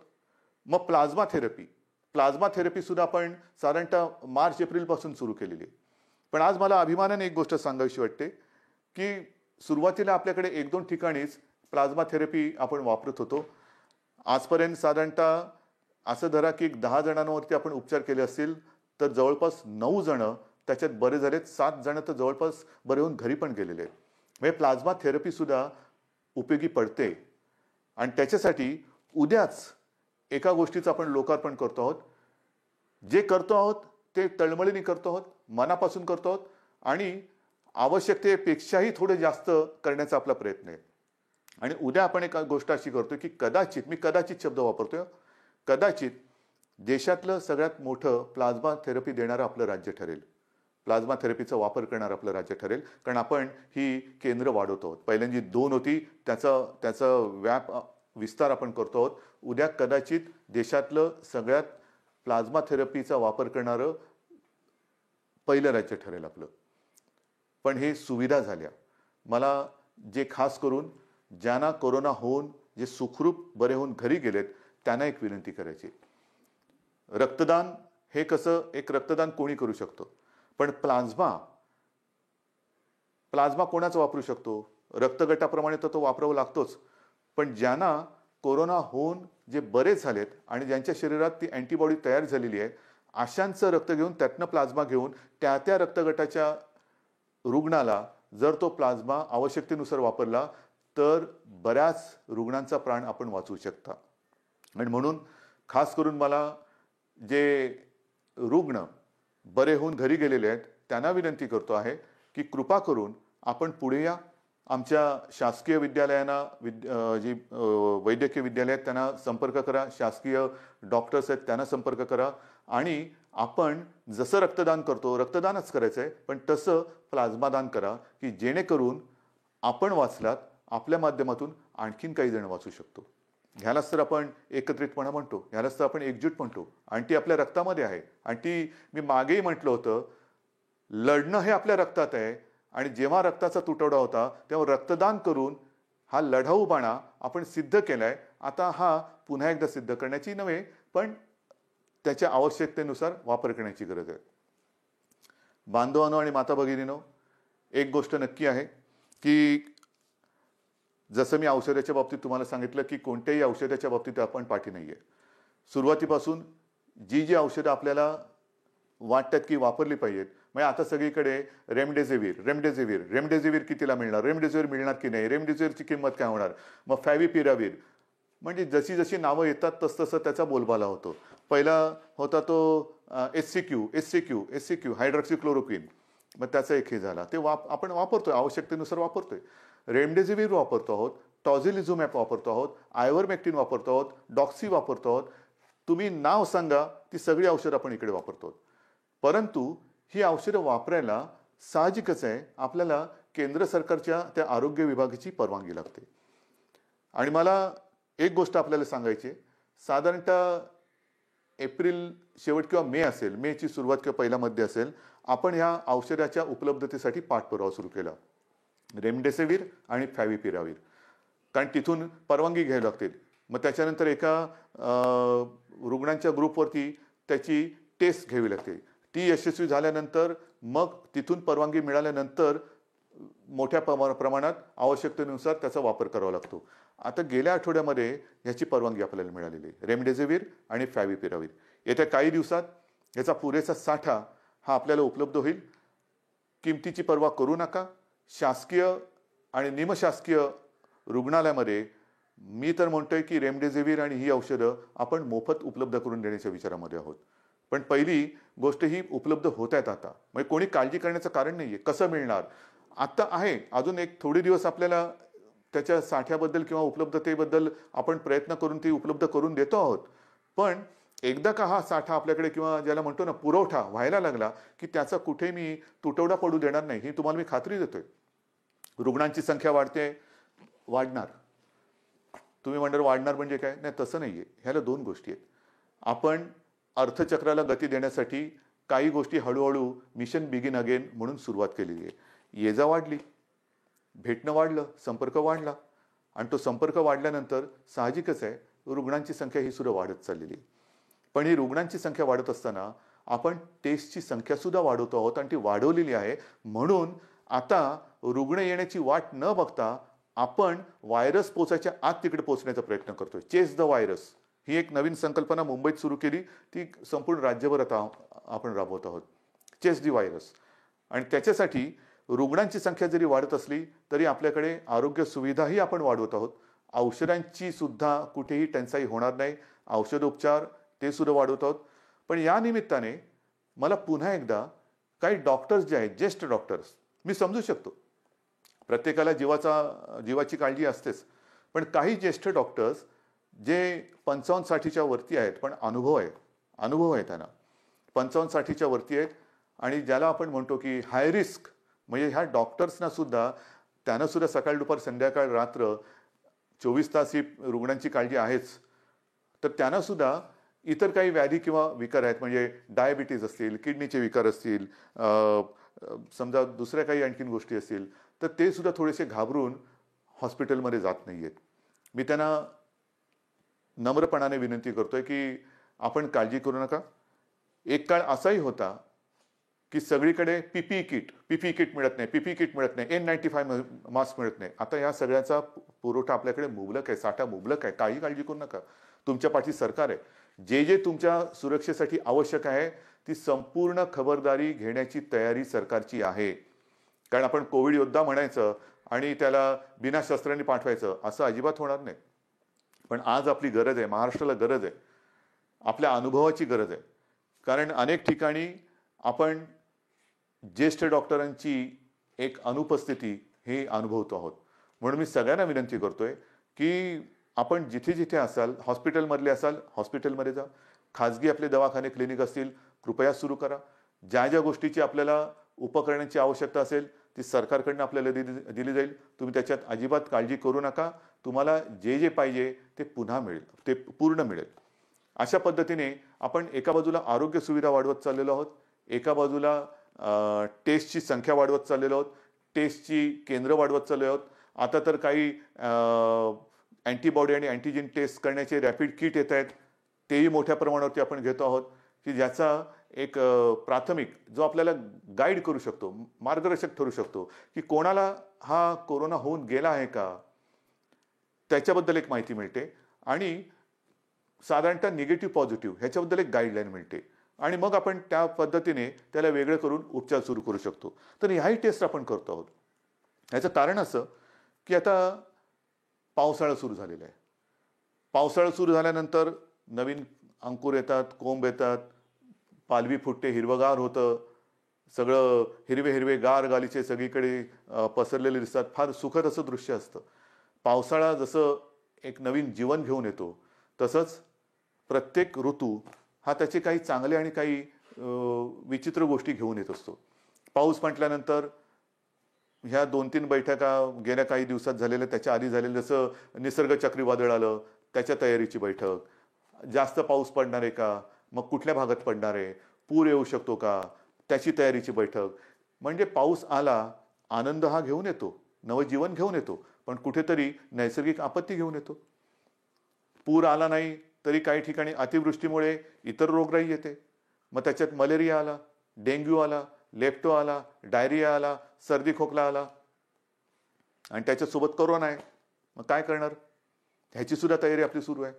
मग प्लाझ्मा थेरपी सुद्धा आपण साधारणतः मार्च-एप्रिल पासून सुरू केलेली आहे. पण आज मला अभिमानाने एक गोष्ट सांगावीशी वाटते की सुरुवातीला आपल्याकडे 1-2 ठिकाणीच प्लाझ्मा थेरपी आपण वापरत होतो. आजपर्यंत साधारणतः असं धरा की 10 जणांवरती आपण उपचार केले असतील तर जवळपास 9 जण त्याच्यात बरे झालेत, 7 जण तर जवळपास बरे होऊन घरी पण गेलेले आहेत. म्हणजे प्लाझ्मा थेरपी सुद्धा उपयोगी पडते. आणि त्याच्यासाठी उद्याच एका गोष्टीचं आपण लोकार्पण करतो आहोत. जे करतो आहोत ते तळमळीने करतो आहोत, मनापासून करतो आहोत आणि आवश्यकतेपेक्षाही थोडे जास्त करण्याचा आपला प्रयत्न आहे. आणि उद्या आपण एक गोष्ट अशी करतोय की मी कदाचित शब्द वापरतोय, कदाचित देशातलं सगळ्यात मोठं प्लाझ्मा थेरपी देणारं आपलं राज्य ठरेल. प्लाझ्मा थेरपीचा वापर करणारं आपलं राज्य ठरेल. कारण आपण ही केंद्र वाढवतो आहोत. पहिल्यांदा 2 होती, त्याचा विस्तार आपण करतो आहोत. उद्या कदाचित देशातलं सगळ्यात प्लाझ्मा थेरपीचा वापर करणारं पहिलं राज्य ठरेल आपलं. पण हे सुविधा झाल्या. मला जे खास करून ज्यांना कोरोना होऊन जे सुखरूप बरे होऊन घरी गेलेत त्यांना एक विनंती करायची. रक्तदान हे कसं, एक रक्तदान कोणी करू शकतो, पण प्लाझ्मा कोणाचा वापरू शकतो? रक्तगटाप्रमाणे तर तो वापरावा लागतोच. पण ज्यांना कोरोना होऊन जे बरे झालेत आणि ज्यांच्या शरीरात ती अँटीबॉडी तयार झालेली आहे, अशांचं रक्त घेऊन त्यातनं प्लाझ्मा घेऊन त्या रक्तगटाच्या रुग्णाला जर तो प्लाझ्मा आवश्यकतेनुसार वापरला तर बऱ्याच रुग्णांचा प्राण आपण वाचवू शकता. आणि म्हणून खास करून मला जे रुग्ण बरे होऊन घरी गेलेले आहेत त्यांना विनंती करतो आहे की कृपा करून आपण पुढे या. आमच्या शासकीय विद्यालयांना जी वैद्यकीय विद्यालय आहेत त्यांना संपर्क करा, शासकीय डॉक्टर्स आहेत त्यांना संपर्क करा आणि आपण जसं रक्तदान करतो रक्तदानच करायचं आहे, पण तसं प्लाझ्मा दान करा की जेणेकरून आपण वाचलात, आपल्या माध्यमातून आणखीन काही जण वाचू शकतो. ह्यालाच तर आपण एकत्रितपणा म्हणतो, ह्यालाच तर आपण एकजूट म्हणतो आणि ती आपल्या रक्तामध्ये आहे. आणि ती मी मागेही म्हटलं होतं, लढणं हे आपल्या रक्तात आहे आणि जेव्हा रक्ताचा तुटवडा होता तेव्हा रक्तदान करून हा लढाऊपणा आपण सिद्ध केलाय. आता हा पुन्हा एकदा सिद्ध करण्याची नव्हे, पण त्याच्या आवश्यकतेनुसार वापर करण्याची गरज आहे. बांधवांनो आणि माता भगिनींनो, एक गोष्ट नक्की आहे की जसं मी औषधाच्या बाबतीत तुम्हाला सांगितलं की कोणत्याही औषधाच्या बाबतीत आपण पाठी नाहीये. सुरुवातीपासून जी औषधं आपल्याला वाटतात की वापरली पाहिजेत, म्हणजे आता सगळीकडे रेमडेसिवीर कितीला मिळणार, रेमडेसिवीर मिळणार की नाही, रेमडेसिवीरची किंमत काय होणार, मग फॅव्हिपिरावीर, म्हणजे जशी जशी नावं येतात तसतसं त्याचा बोलबाला होतो. पहिला होता तो एससीक्यू हायड्रॉक्सिक्लोरोक्विन, मग त्याचा एक हे झाला. ते आपण वापरतोय, आवश्यकतेनुसार वापरतोय. रेमडेसिवीर वापरतो आहोत, टॉझिलिझुमॅब वापरतो आहोत, आयव्हरमेक्टिन वापरतो आहोत, डॉक्सी वापरतो आहोत. तुम्ही नाव सांगा, ती सगळी औषधं आपण इकडे वापरतो आहोत. परंतु ही औषधं वापरायला साहजिकच आहे आपल्याला केंद्र सरकारच्या त्या आरोग्य विभागाची परवानगी लागते. आणि मला एक गोष्ट आपल्याला सांगायची, साधारणतः एप्रिल शेवट किंवा मे असेल, मेची सुरुवात किंवा पहिला मध्ये असेल, आपण ह्या औषधाच्या उपलब्धतेसाठी पाठपुरावा सुरू केला, रेमडेसिवीर आणि फॅव्हिपिरावीर, कारण तिथून परवानगी घ्यावी लागतील. मग त्याच्यानंतर एका रुग्णांच्या ग्रुपवरती त्याची टेस्ट घ्यावी लागते. ती यशस्वी झाल्यानंतर मग तिथून परवानगी मिळाल्यानंतर मोठ्या प्रमाणात आवश्यकतेनुसार त्याचा वापर करावा लागतो. आता गेल्या आठवड्यामध्ये ह्याची परवानगी आपल्याला मिळालेली आहे, रेमडेसिवीर आणि फॅव्हिपिरावीर. येत्या काही दिवसात याचा पुरेसा साठा हा आपल्याला उपलब्ध होईल. किमतीची पर्वा करू नका. शासकीय आणि निमशासकीय रुग्णालयामध्ये मी तर म्हणतोय की रेमडेसिवीर आणि ही औषधं आपण मोफत उपलब्ध करून देण्याच्या विचारामध्ये आहोत. पण पहिली गोष्ट ही उपलब्ध होत आहेत आता, म्हणजे कोणी काळजी करण्याचं कारण नाहीये. कसं मिळणार आता आहे, अजून एक थोडे दिवस आपल्याला त्याच्या साठ्याबद्दल किंवा उपलब्धतेबद्दल आपण प्रयत्न करून ती उपलब्ध करून देतो आहोत. पण एकदा का हा साठा आपल्याकडे किंवा ज्याला म्हणतो ना पुरवठा व्हायला लागला की त्याचा कुठे मी तुटवडा पडू देणार नाही, ही तुम्हाला मी खात्री देतोय. रुग्णांची संख्या वाढणार. तुम्ही म्हणणार वाढणार म्हणजे काय, नाही तसं नाहीये. ह्याला दोन गोष्टी आहेत. आपण अर्थचक्राला गती देण्यासाठी काही गोष्टी हळूहळू मिशन बिगिन अगेन म्हणून सुरुवात केलेली आहे. ये जा वाढली, भेटणं वाढलं, संपर्क वाढला आणि तो संपर्क वाढल्यानंतर साहजिकच आहे रुग्णांची संख्या ही सुद्धा वाढत चाललेली आहे. पण ही रुग्णांची संख्या वाढत असताना आपण टेस्टची संख्या सुद्धा वाढवतो आहोत आणि ती वाढवलेली आहे. म्हणून आता रुग्ण येण्याची वाट न बघता आपण व्हायरस पोचायच्या आत तिकडे पोहोचण्याचा प्रयत्न करतोय. चेस द व्हायरस ही एक नवीन संकल्पना मुंबईत सुरू केली, ती संपूर्ण राज्यभर आता आपण राबवत आहोत. Chase the virus. आणि त्याच्यासाठी रुग्णांची संख्या जरी वाढत असली तरी आपल्याकडे आरोग्य सुविधाही आपण वाढवत आहोत. औषधांची सुद्धा कुठेही टंचाई होणार नाही, औषधोपचार ते सुद्धा वाढवत आहोत. पण या निमित्ताने मला पुन्हा एकदा काही डॉक्टर्स जे आहेत, ज्येष्ठ डॉक्टर्स, मी समजू शकतो प्रत्येकाला जीवाची काळजी असतेच, पण काही ज्येष्ठ डॉक्टर्स जे 55-60च्या वरती आहेत पण अनुभव आहे त्यांना, 55-60च्या वरती आहेत आणि ज्याला आपण म्हणतो की हाय रिस्क, म्हणजे ह्या डॉक्टर्सना सुद्धा त्यांना सुद्धा सकाळ दुपार संध्याकाळ रात्र 24 तास ही रुग्णांची काळजी आहेच. तर त्यांना सुद्धा इतर काही व्याधी किंवा विकार आहेत, म्हणजे डायबिटीज असतील, किडनीचे विकार असतील, समजा दुसऱ्या काही आणखीन गोष्टी असतील, तर ते सुद्धा थोडेसे घाबरून हॉस्पिटलमध्ये जात नाहीयेत. मी त्यांना नम्रपणाने विनंती करतोय की आपण काळजी करू नका. एक काळ असाही होता की सगळीकडे पीपीई किट मिळत नाही, N95 मास्क मिळत नाही. आता या सगळ्याचा पुरवठा आपल्याकडे मुबलक आहे, साठा मुबलक आहे. काही काळजी करू नका. तुमच्या पाठी सरकार आहे. जे तुमच्या सुरक्षेसाठी आवश्यक आहे ती संपूर्ण खबरदारी घेण्याची तयारी सरकारची आहे. कारण आपण कोविड योद्धा म्हणायचं आणि त्याला बिना शस्त्रांनी पाठवायचं असं अजिबात होणार नाही. पण आज आपली गरज आहे, महाराष्ट्राला गरज आहे, आपल्या अनुभवाची गरज आहे. कारण अनेक ठिकाणी आपण ज्येष्ठ डॉक्टरांची एक अनुपस्थिती हे अनुभवतो आहोत. म्हणून मी सगळ्यांना विनंती करतोय की आपण जिथे जिथे असाल, हॉस्पिटलमधले असाल हॉस्पिटलमध्ये जा, खाजगी आपले दवाखाने क्लिनिक असतील कृपया सुरू करा. ज्या ज्या गोष्टीची आपल्याला उपकरणांची आवश्यकता असेल ती सरकारकडनं आपल्याला दिली जाईल. तुम्ही त्याच्यात अजिबात काळजी करू नका. तुम्हाला जे जे पाहिजे ते पुन्हा मिळेल, ते पूर्ण मिळेल. अशा पद्धतीने आपण एका बाजूला आरोग्य सुविधा वाढवत चाललेलो आहोत, एका बाजूला टेस्टची संख्या वाढवत चाललेलो आहोत, टेस्टची केंद्र वाढवत चाललो आहोत. आता तर काही अँटीबॉडी आणि अँटीजेन टेस्ट करण्याचे रॅपिड किट येत आहेत, तेही मोठ्या प्रमाणावरती आपण घेतो आहोत की ज्याचा एक प्राथमिक जो आपल्याला गाईड करू शकतो, मार्गदर्शक ठरू शकतो की कोणाला हा कोरोना होऊन गेला आहे का, त्याच्याबद्दल एक माहिती मिळते आणि साधारणतः निगेटिव्ह पॉझिटिव्ह ह्याच्याबद्दल एक गाईडलाईन मिळते आणि मग आपण त्या पद्धतीने त्याला वेगळं करून उपचार सुरू करू शकतो. तर ह्याही टेस्ट आपण करतो आहोत. याचं कारण असं की आता पावसाळा सुरू झालेला आहे. पावसाळा सुरू झाल्यानंतर नवीन अंकुर येतात, कोंब येतात, पालवी फुटते, हिरवगार होतं, सगळं हिरवे हिरवे गार गालीचे सगळीकडे पसरलेले दिसतात. फार सुखद असं दृश्य असतं. पावसाळा जसं एक नवीन जीवन घेऊन येतो तसंच प्रत्येक ऋतू हा त्याचे काही चांगले आणि काही विचित्र गोष्टी घेऊन येत असतो. पाऊस म्हटल्यानंतर ह्या 2-3 बैठका गेल्या काही दिवसात झालेल्या, त्याच्या आधी झालेलं जसं निसर्ग चक्रीवादळ आलं त्याच्या तयारीची बैठक, जास्त पाऊस पडणार आहे का, मग कुठल्या भागात पडणार आहे, पूर येऊ शकतो का, त्याची तयारीची बैठक. म्हणजे पाऊस आला, आनंद हा घेऊन येतो, नवजीवन घेऊन येतो, पण कुठेतरी नैसर्गिक आपत्ती घेऊन येतो. पूर आला नाही तरी काही ठिकाणी अतिवृष्टीमुळे इतर रोगराई येते. मग त्याच्यात मलेरिया आला, डेंग्यू आला, लेप्टो आला, डायरिया आला, सर्दी खोकला आला आणि त्याच्यासोबत कोरोना आहे. मग काय करणार, ह्याची सुद्धा तयारी आपली सुरू आहे.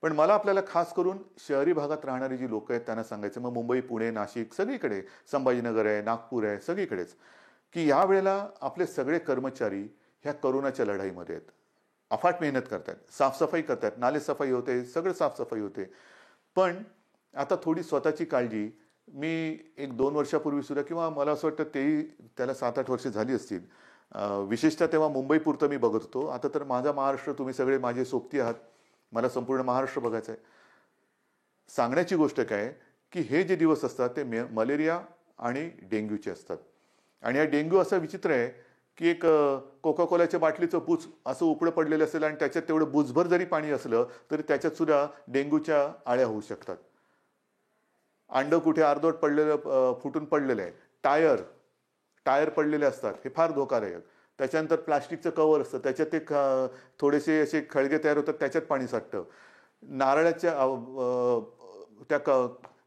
पण मला आपल्याला खास करून शहरी भागात राहणारी जी लोक आहेत त्यांना सांगायचं, मग मुंबई, पुणे, नाशिक सगळीकडे, संभाजीनगर आहे, नागपूर आहे, सगळीकडेच, की या वेळेला आपले सगळे कर्मचारी ह्या कोरोनाच्या लढाईमध्ये आहेत. अफाट मेहनत करतात, साफसफाई करतात, नाले सफाई होते, सगळं साफसफाई होते. पण आता थोडी स्वतःची काळजी मी 1-2 वर्षापूर्वी सुद्धा, किंवा मला असं वाटतं तेही त्याला 7-8 वर्ष झाली असतील, विशेषतः तेव्हा मुंबईपुरतं मी बघत होतो. आता तर माझा महाराष्ट्र, तुम्ही सगळे माझे सोबती आहात, मला संपूर्ण महाराष्ट्र बघायचं आहे. सांगण्याची गोष्ट काय की हे जे दिवस असतात ते मलेरिया आणि डेंग्यूचे असतात. आणि हा डेंग्यू असा विचित्र आहे की एक कोका कोलाच्या बाटलीचं बुच असं उपडं पडलेलं असेल आणि त्याच्यात तेवढं बुचभर जरी पाणी असलं तरी त्याच्यात सुद्धा डेंग्यूच्या आळ्या होऊ शकतात. अंड कुठे अर्धवट पडलेलं, फुटून पडलेलं आहे, टायर पडलेले असतात, हे फार धोकादायक. त्याच्यानंतर प्लास्टिकचं कव्हर असतं, त्याच्यात ते थोडेसे असे खळगे तयार होतात, त्याच्यात पाणी साठतं. नारळाच्या त्या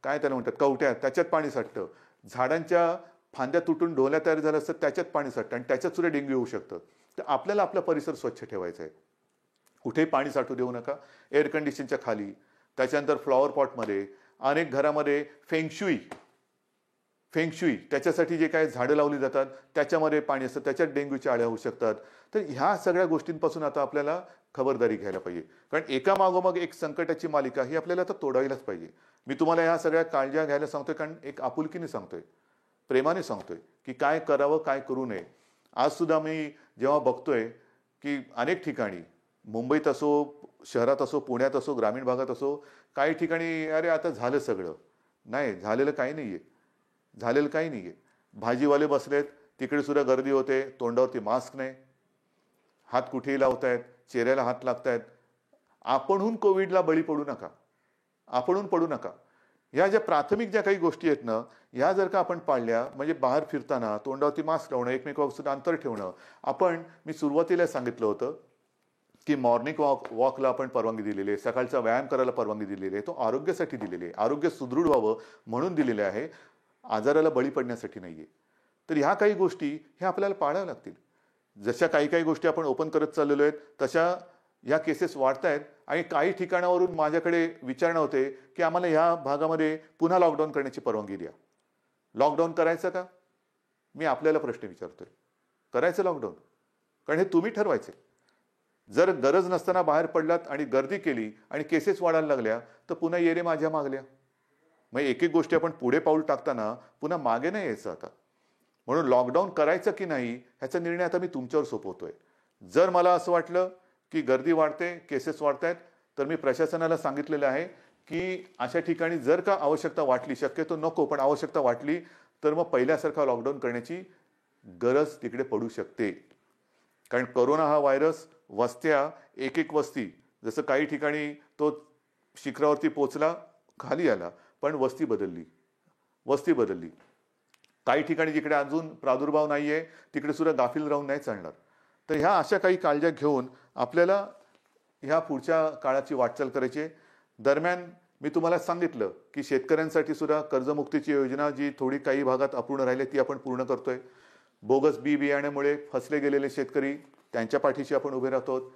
काय त्याला म्हणतात, कवट्या, त्याच्यात पाणी साठतं. झाडांच्या फांद्या तुटून ढोल्या तयार झाल्या असतात, त्याच्यात पाणी साठतं आणि त्याच्यात सुद्धा डेंग्यू होऊ शकतं. तर आपल्याला आपला परिसर स्वच्छ ठेवायचा आहे. कुठेही पाणी साठू देऊ नका. एअर कंडिशनच्या खाली, त्याच्यानंतर फ्लॉवर पॉटमध्ये, अनेक घरामध्ये फेंगशुई त्याच्यासाठी जे काही झाडं लावली जातात त्याच्यामध्ये पाणी असतं, त्याच्यात डेंग्यूच्या आळ्या होऊ शकतात. तर ह्या सगळ्या गोष्टींपासून आता आपल्याला खबरदारी घ्यायला पाहिजे. कारण एका मागोमाग एक संकटाची मालिका ही आपल्याला आता तोडायलाच पाहिजे. मी तुम्हाला ह्या सगळ्या काळज्या घ्यायला सांगतोय कारण एक आपुलकीने सांगतोय, प्रेमाने सांगतोय की काय करावं, काय करू नये. आज सुद्धा मी जेव्हा बघतोय की अनेक ठिकाणी, मुंबईत असो, शहरात असो, पुण्यात असो, ग्रामीण भागात असो, काही ठिकाणी अरे आता झालं सगळं. नाही, झालेलं काही नाहीये. भाजीवाले बसलेत, तिकडे सुद्धा गर्दी होते, तोंडावरती मास्क नाही, हात कुठेही लावतायत, चेहऱ्याला हात लागतायत. आपणहून कोविडला बळी पडू नका. ह्या ज्या प्राथमिक ज्या काही गोष्टी आहेत ना, ह्या जर का आपण पाळल्या, म्हणजे बाहेर फिरताना तोंडावरती मास्क लावणं, एकमेकांपासून अंतर ठेवणं. मी सुरुवातीला सांगितलं होतं की मॉर्निंग वॉकला आपण परवानगी दिलेली आहे, सकाळचा व्यायाम करायला परवानगी दिलेली आहे. तो आरोग्यासाठी दिलेली आहे, आरोग्य सुदृढ व्हावं म्हणून दिलेले आहे, आजाराला बळी पडण्यासाठी नाहीये. तर ह्या काही गोष्टी ह्या आपल्याला पाळाव्या लागतील. जशा काही गोष्टी आपण ओपन करत चाललेलो आहेत तशा ह्या केसेस वाढत आहेत आणि काही ठिकाणावरून माझ्याकडे विचारणा होते की आम्हाला ह्या भागामध्ये पुन्हा लॉकडाऊन करण्याची परवानगी द्या. लॉकडाऊन करायचं का? मी आपल्याला प्रश्न विचारतोय, करायचं लॉकडाऊन? कारण हे तुम्ही ठरवायचे. जर गरज नसताना बाहेर पडलात आणि गर्दी केली आणि केसेस वाढायला लागल्या तर पुन्हा ये रे माझ्या मागल्या. मग एक एक गोष्टी आपण पुढे पाऊल टाकताना पुन्हा मागे नाही यायचं आता. म्हणून लॉकडाऊन करायचं की नाही ह्याचा निर्णय आता मी तुमच्यावर सोपवतोय. जर मला असं वाटलं की गर्दी वाढते, केसेस वाढतायत, तर मी प्रशासनाला सांगितलेलं आहे की अशा ठिकाणी जर का आवश्यकता वाटली, शक्यतो नको पण आवश्यकता वाटली तर मग पहिल्यासारखा लॉकडाऊन करण्याची गरज तिकडे पडू शकते. कारण कोरोना हा व्हायरस वस्त्या, एक एक वस्ती, जसं काही ठिकाणी तो शिखरावरती पोचला, खाली आला, पण वस्ती बदलली. काही ठिकाणी जिकडे अजून प्रादुर्भाव नाहीये तिकडे सुद्धा गाफील राहून नाही चालणार. तर ह्या अशा काही काळज्या घेऊन आपल्याला ह्या पुढच्या काळाची वाटचाल करायची. दरम्यान मी तुम्हाला सांगितलं की शेतकऱ्यांसाठी सुद्धा कर्जमुक्तीची योजना जी थोडी काही भागात अपूर्ण राहिली ती आपण पूर्ण करतोय. बोगस बियाण्यामुळे फसले गेलेले शेतकरी त्यांच्या पाठीशी आपण उभे राहतो.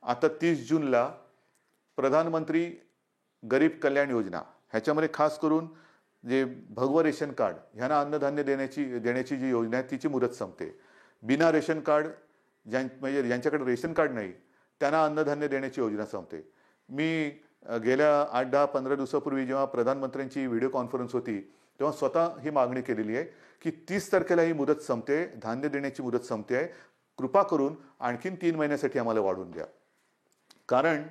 आता 30 जूनला प्रधानमंत्री गरीब कल्याण योजना ह्याच्यामध्ये खास करून जे भगवं रेशन कार्ड ह्यांना अन्नधान्य देण्याची जी योजना आहे तिची मुदत संपते. बिना रेशन कार्ड म्हणजे ज्यांच्याकडे रेशन कार्ड नाही त्यांना अन्नधान्य देण्याची योजना संपते. मी गेल्या 8-10-15 दिवसापूर्वी जेव्हा प्रधानमंत्र्यांची व्हिडिओ कॉन्फरन्स होती तेव्हा स्वतः ही मागणी केलेली आहे की 30 तारखेला ही मुदत संपते, धान्य देण्याची मुदत संपते आहे, कृपा करून आणखीन 3 महिन्यासाठी आम्हाला वाढवून द्या. कारण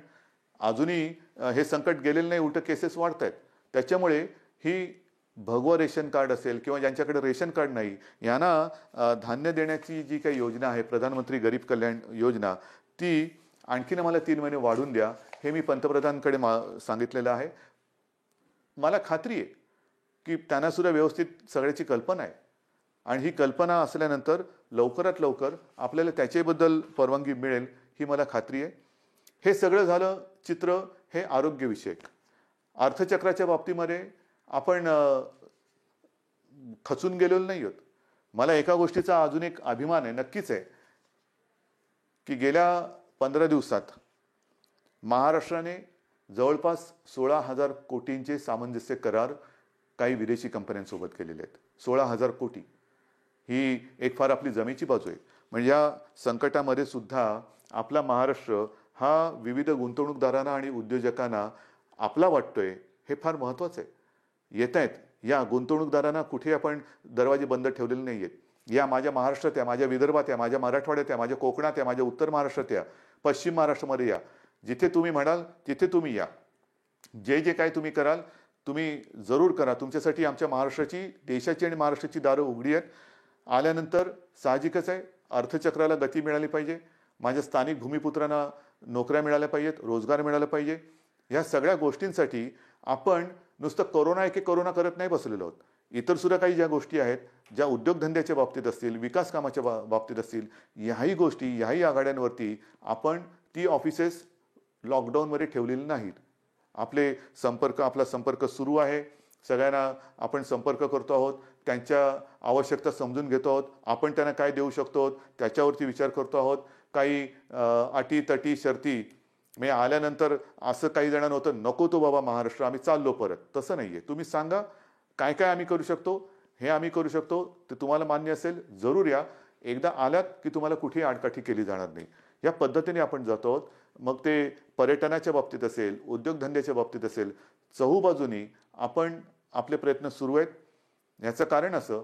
अजूनही हे संकट गेलेलं नाही, उलट केसेस वाढत आहेत. त्याच्यामुळे ही भगवं रेशन कार्ड असेल किंवा ज्यांच्याकडे रेशन कार्ड नाही यांना धान्य देण्याची जी काही योजना आहे प्रधानमंत्री गरीब कल्याण योजना, ती आणखीन आम्हाला 3 महिने वाढवून द्या हे मी पंतप्रधानांकडे सांगितलेलं आहे. मला खात्री आहे की त्यांना सुद्धा व्यवस्थित सगळ्याची कल्पना आहे आणि ही कल्पना असल्यानंतर लवकरात लवकर आपल्याला त्याच्याबद्दल परवानगी मिळेल ही मला खात्री आहे. हे सगळं झालं चित्र हे आरोग्यविषयक. अर्थचक्राच्या बाबतीमध्ये आपण खचून गेलेलो नाही आहोत. मला एका गोष्टीचा अजून एक अभिमान आहे, नक्कीच आहे, की गेल्या 15 दिवसात महाराष्ट्राने जवळपास 16,000 कोटींचे सामंजस्य करार काही विदेशी कंपन्यांसोबत केलेले आहेत. 16,000 कोटी ही एक फार आपली जमेची बाजू आहे. म्हणजे या संकटामध्ये सुद्धा आपला महाराष्ट्र हा विविध गुंतवणूकदारांना आणि उद्योजकांना आपला वाटतोय हे फार महत्त्वाचं आहे. येत आहेत या गुंतवणूकदारांना कुठे आपण दरवाजे बंद ठेवलेले नाही आहेत. या माझ्या महाराष्ट्रात या, माझ्या विदर्भात या, माझ्या मराठवाड्यात या, माझ्या कोकणात या, माझ्या उत्तर महाराष्ट्रात या, पश्चिम महाराष्ट्रामध्ये या, जिथे तुम्ही म्हणाल तिथे तुम्ही या. जे जे काय तुम्ही कराल तुम्ही जरूर करा. तुमच्यासाठी आमच्या महाराष्ट्राची, देशाची आणि महाराष्ट्राची दारं उघडी आहेत. आल्यानंतर साहजिकच आहे अर्थचक्राला गती मिळाली पाहिजे. माझ्या स्थानिक भूमिपुत्रांना नोकऱ्या मिळाल्या पाहिजेत, रोजगार मिळाला पाहिजे. ह्या सगळ्या गोष्टींसाठी आपण नुसतं कोरोना एके कोरोना करत नाही बसलेलो आहोत. इतर सुद्धा काही ज्या गोष्टी आहेत, ज्या उद्योगधंद्याच्या बाबतीत असतील, विकास कामाच्या बाबतीत असतील, ह्याही गोष्टी, ह्याही आघाड्यांवरती आपण ती ऑफिसेस लॉकडाऊनमध्ये ठेवलेली नाहीत. आपला संपर्क सुरू आहे. सगळ्यांना आपण संपर्क करतो आहोत, त्यांच्या आवश्यकता समजून घेतो आहोत, आपण त्यांना काय देऊ शकतो त्याच्यावरती विचार करतो आहोत. काही अटी तटी शर्ती मी आल्यानंतर असं काही जणांना होतं, नको तो बाबा महाराष्ट्र, आम्ही चाललो परत. तसं नाहीये. तुम्ही सांगा काय काय आम्ही करू शकतो, हे आम्ही करू शकतो, ते तुम्हाला मान्य असेल जरूर या. एकदा आलात की तुम्हाला कुठेही आडकाठी केली जाणार नाही. या पद्धतीने आपण जातो आहोत. मग ते पर्यटनाच्या बाबतीत असेल, उद्योगधंद्याच्या बाबतीत असेल, चहूबाजूनी आपण आपले प्रयत्न सुरू आहेत. याचं कारण असं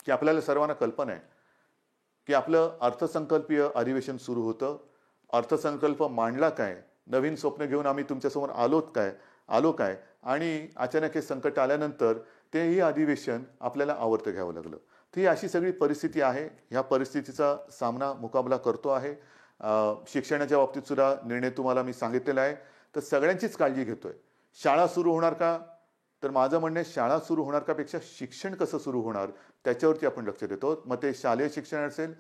की आपल्याला सर्वांना कल्पना आहे की आपलं अर्थसंकल्पीय अधिवेशन सुरू होतं. अर्थसंकल्प मांडला काय, नवीन स्वप्न घेऊन आम्ही तुमच्यासमोर आलो काय आणि अचानक हे संकट आल्यानंतर तेही अधिवेशन आपल्याला आवर्त घ्यावं लागलं. तर ही अशी सगळी परिस्थिती आहे. ह्या परिस्थितीचा मुकाबला करतो आहे. शिक्षणाच्या बाबतीत सुद्धा निर्णय तुम्हाला मी सांगितलेला आहे. तर सगळ्यांचीच काळजी घेतोय. शाळा सुरू होणार का, तर माझं म्हणणं आहे शाळा सुरू होणार का पेक्षा शिक्षण कसं सुरू होणार त्याच्यावरती आपण लक्ष देतो. मग ते शालेय शिक्षण असेल,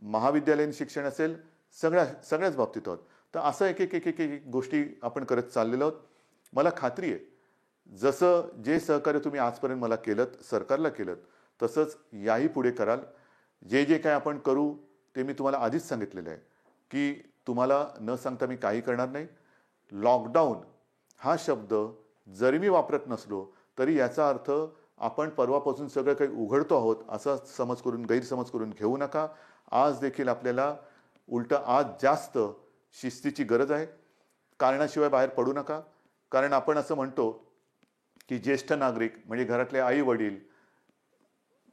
महाविद्यालयीन शिक्षण असेल, सगळ्याच बाबतीत आहोत. तर असं एक गोष्टी आपण करत चाललेलो आहोत. मला खात्री आहे जसं जे सहकार्य तुम्ही आजपर्यंत मला केलं, सरकारला केलं, तसंच याही पुढे कराल. जे जे काय आपण करू ते मी तुम्हाला आधीच सांगितलेलं आहे की तुम्हाला न सांगता मी काही करणार नाही. लॉकडाऊन हा शब्द जरी मी वापरत नसलो तरी याचा अर्थ आपण परवापासून सगळं काही उघडतो आहोत असा गैरसमज करून घेऊ नका. आज देखील आपल्याला उलटं आज जास्त शिस्तीची गरज आहे. कारणाशिवाय बाहेर पडू नका. कारण आपण असं म्हणतो की ज्येष्ठ नागरिक म्हणजे घरातले आई वडील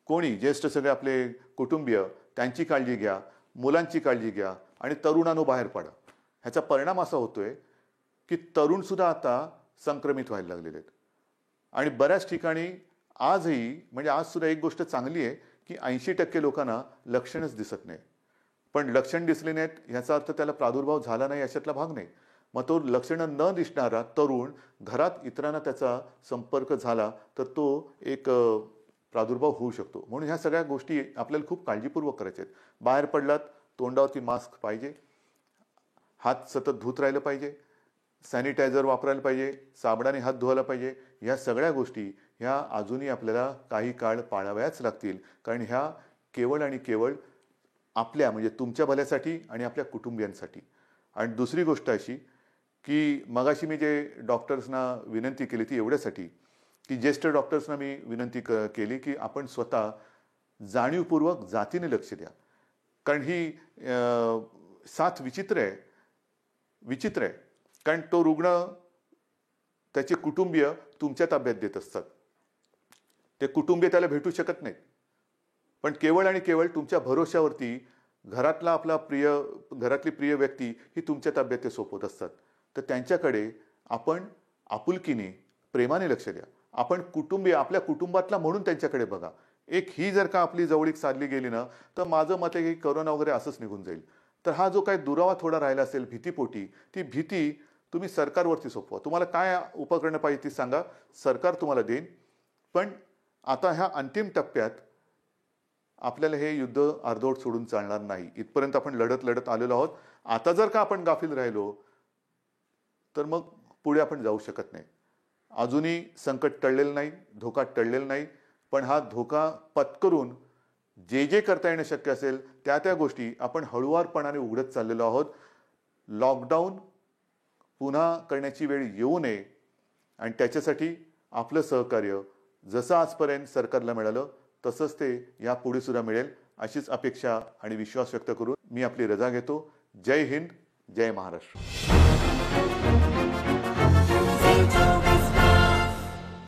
कोणी ज्येष्ठ सगळे आपले कुटुंबीय त्यांची काळजी घ्या, मुलांची काळजी घ्या आणि तरुणांनो बाहेर पडा. ह्याचा परिणाम असा होतोय की तरुण सुद्धा आता संक्रमित व्हायला लागलेले आहेत. आणि बऱ्याच ठिकाणी आजही म्हणजे आज सुद्धा एक गोष्ट चांगली आहे की 80% लोकांना लक्षणच दिसत नाही. पण लक्षण दिसले नाहीत ह्याचा अर्थ त्याला प्रादुर्भाव झाला नाही याच्यातला भाग नाही. मग तो लक्षणं न दिसणारा तरुण घरात इतरांना त्याचा संपर्क झाला तर तो एक प्रादुर्भाव होऊ शकतो. म्हणून ह्या सगळ्या गोष्टी आपल्याला खूप काळजीपूर्वक करायच्या आहेत. बाहेर पडलात तोंडावरती मास्क पाहिजे, हात सतत धुत राहिलं पाहिजे, सॅनिटायझर वापरायला पाहिजे, साबणाने हात धुवायला पाहिजे. ह्या सगळ्या गोष्टी ह्या अजूनही आपल्याला काही काळ पाळाव्याच लागतील. कारण ह्या केवळ आणि केवळ आपल्या म्हणजे तुमच्या भल्यासाठी आणि आपल्या कुटुंबियांसाठी. आणि दुसरी गोष्ट अशी की मगाशी मी जे डॉक्टर्सना विनंती केली ती एवढ्यासाठी की ज्येष्ठ डॉक्टर्सना मी विनंती केली की आपण स्वतः जाणीवपूर्वक जातीने लक्ष द्या. कारण ही साथ विचित्र आहे. कारण तो रुग्ण त्याचे कुटुंबीय तुमच्या ताब्यात देत असतात. ते कुटुंबीय त्याला भेटू शकत नाहीत. पण केवळ आणि केवळ तुमच्या भरोश्यावरती घरातली प्रिय व्यक्ती ही तुमच्या ताब्यात ते सोपवत असतात. तर त्यांच्याकडे आपण आपुलकीने प्रेमाने लक्ष द्या. आपण आपल्या कुटुंबातला म्हणून त्यांच्याकडे बघा. एक ही जर का आपली जवळीक साधली गेली ना तर माझं मत आहे की करोना वगैरे असंच निघून जाईल. तर हा जो काही दुरावा थोडा राहिला असेल भीतीपोटी ती भीती तुम्ही सरकारवरती सोपवा. तुम्हाला काय उपकरणं पाहिजे ती सांगा, सरकार तुम्हाला देईन. पण आता ह्या अंतिम टप्प्यात आपल्याला हे युद्ध अर्धवट सोडून चालणार नाही. इथपर्यंत आपण लढत आलेलो आहोत. आता जर का आपण गाफील राहिलो तर मग पुढे आपण जाऊ शकत नाही. अजूनही संकट टळलेलं नाही, धोका टळलेला नाही. पण हा धोका पत्करून जे करता येणं शक्य असेल त्या गोष्टी आपण हळुवारपणाने उघडत चाललेलो आहोत. लॉकडाऊन पुन्हा करण्याची वेळ येऊ नये आणि त्याच्यासाठी आपलं सहकार्य जसं आजपर्यंत सरकारला मिळालं तसंच ते यापुढे सुद्धा मिळेल अशीच अपेक्षा आणि विश्वास व्यक्त करून मी आपली रजा घेतो. जय हिंद, जय महाराष्ट्र.